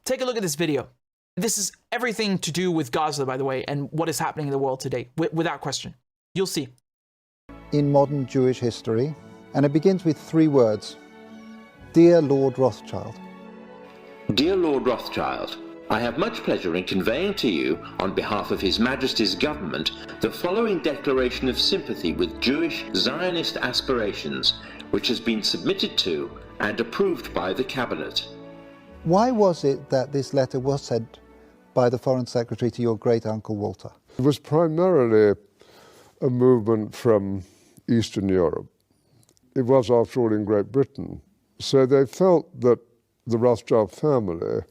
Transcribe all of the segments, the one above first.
take a look at this video. This is everything to do with Gaza, by the way, and what is happening in the world today, without question. You'll see. In modern Jewish history, and it begins with 3 words. Dear Lord Rothschild. Dear Lord Rothschild, I have much pleasure in conveying to you, on behalf of His Majesty's government, the following declaration of sympathy with Jewish Zionist aspirations, which has been submitted to and approved by the Cabinet. Why was it that this letter was sent by the Foreign Secretary to your great-uncle Walter? It was primarily a movement from Eastern Europe. It was, after all, in Great Britain. So they felt that the Rothschild family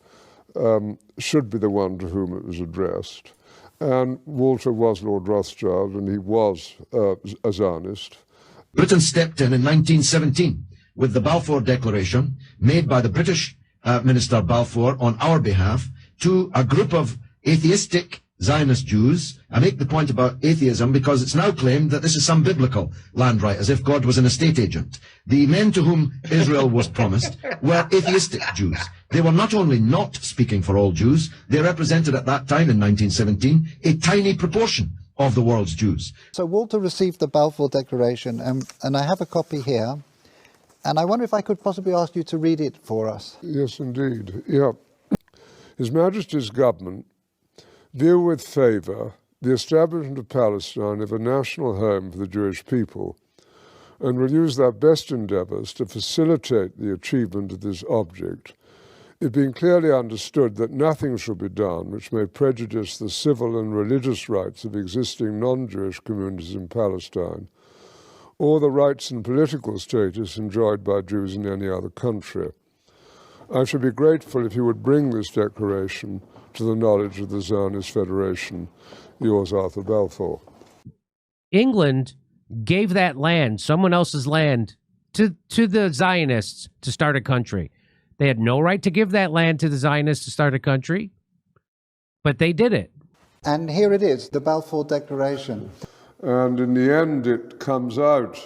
should be the one to whom it was addressed. And Walter was Lord Rothschild, and he was a Zionist. Britain stepped in 1917 with the Balfour Declaration made by the British Minister Balfour on our behalf to a group of atheistic Zionist Jews. I make the point about atheism because it's now claimed that this is some biblical land right, as if God was an estate agent. The men to whom Israel was promised were atheistic Jews. They were not only not speaking for all Jews, they represented at that time in 1917 a tiny proportion of the world's Jews. So Walter received the Balfour Declaration, and I have a copy here, and I wonder if I could possibly ask you to read it for us. Yes, indeed. Yeah. His Majesty's government view with favour the establishment of Palestine as a national home for the Jewish people, and will use their best endeavours to facilitate the achievement of this object, it being clearly understood that nothing shall be done which may prejudice the civil and religious rights of existing non-Jewish communities in Palestine, or the rights and political status enjoyed by Jews in any other country. I should be grateful if you would bring this declaration to the knowledge of the Zionist Federation. Yours, Arthur Balfour. England gave that land, someone else's land, to the Zionists to start a country. They had no right to give that land to the Zionists to start a country, but they did it. And here it is, the Balfour Declaration. And in the end, it comes out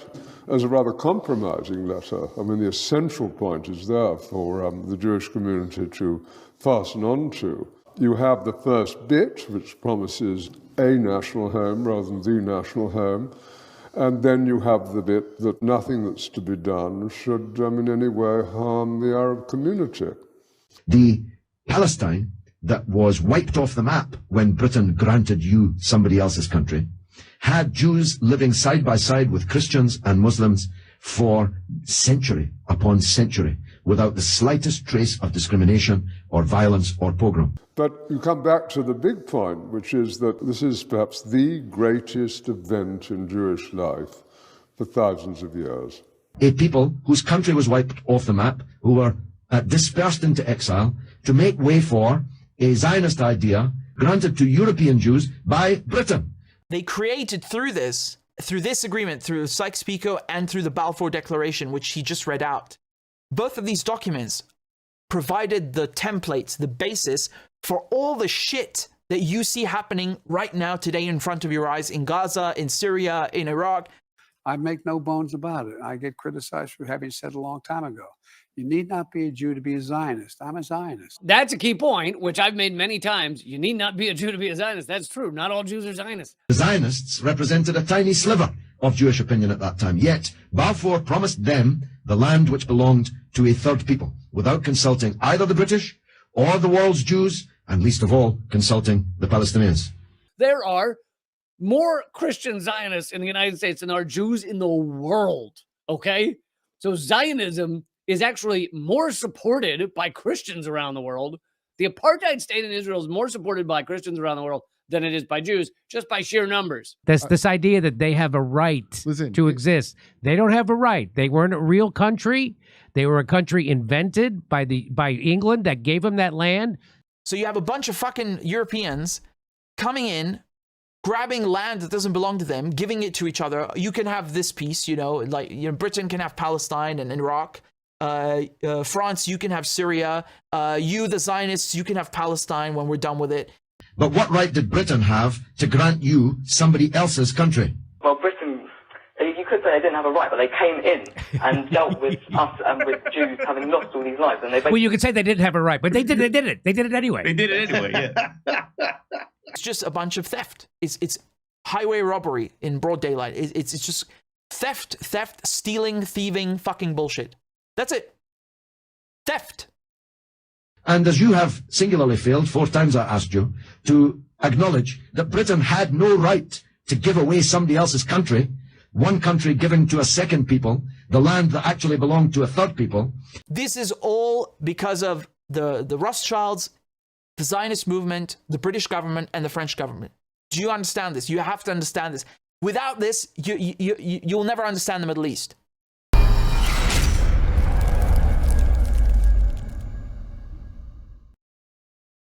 as a rather compromising letter. I mean, the essential point is there for the Jewish community to fasten on to. You have the first bit, which promises a national home rather than the national home. And then you have the bit that nothing that's to be done should in any way harm the Arab community. The Palestine that was wiped off the map when Britain granted you somebody else's country had Jews living side by side with Christians and Muslims for century upon century without the slightest trace of discrimination or violence or pogrom. But you come back to the big point, which is that this is perhaps the greatest event in Jewish life for thousands of years. A people whose country was wiped off the map, who were dispersed into exile, to make way for a Zionist idea granted to European Jews by Britain. They created through this agreement, through Sykes-Picot and through the Balfour Declaration, which he just read out. Both of these documents provided the templates, the basis for all the shit that you see happening right now today in front of your eyes in Gaza, in Syria, in Iraq. I make no bones about it. I get criticized for having said a long time ago, you need not be a Jew to be a Zionist. I'm a Zionist. That's a key point, which I've made many times. You need not be a Jew to be a Zionist. That's true. Not all Jews are Zionists. The Zionists represented a tiny sliver of Jewish opinion at that time. Yet, Balfour promised them the land which belonged to a third people, without consulting either the British or the world's Jews, and least of all, consulting the Palestinians. There are more Christian Zionists in the United States than there are Jews in the world, okay? So Zionism is actually more supported by Christians around the world. The apartheid state in Israel is more supported by Christians around the world than it is by Jews, just by sheer numbers. That's this idea that they have a right to exist. They don't have a right. They weren't a real country. They were a country invented by England that gave them that land. So you have a bunch of fucking Europeans coming in, grabbing land that doesn't belong to them, giving it to each other. You can have this piece, Britain can have Palestine and Iraq. France, you can have Syria. You, the Zionists, you can have Palestine when we're done with it. But what right did Britain have to grant you somebody else's country? Well, Britain, you could say say they didn't have a right, but they came in and dealt with us and with Jews having lost all these lives. And they Well, you could say they didn't have a right, but they did it. They did it anyway. They did it anyway, yeah. It's just a bunch of theft. It's highway robbery in broad daylight. It's just theft, stealing, thieving, fucking bullshit. That's it. Theft. And as you have singularly failed, 4 times I asked you, to acknowledge that Britain had no right to give away somebody else's country, one country giving to a second people, the land that actually belonged to a third people. This is all because of the Rothschilds, the Zionist movement, the British government, and the French government. Do you understand this? You have to understand this. Without this, you'll never understand the Middle East.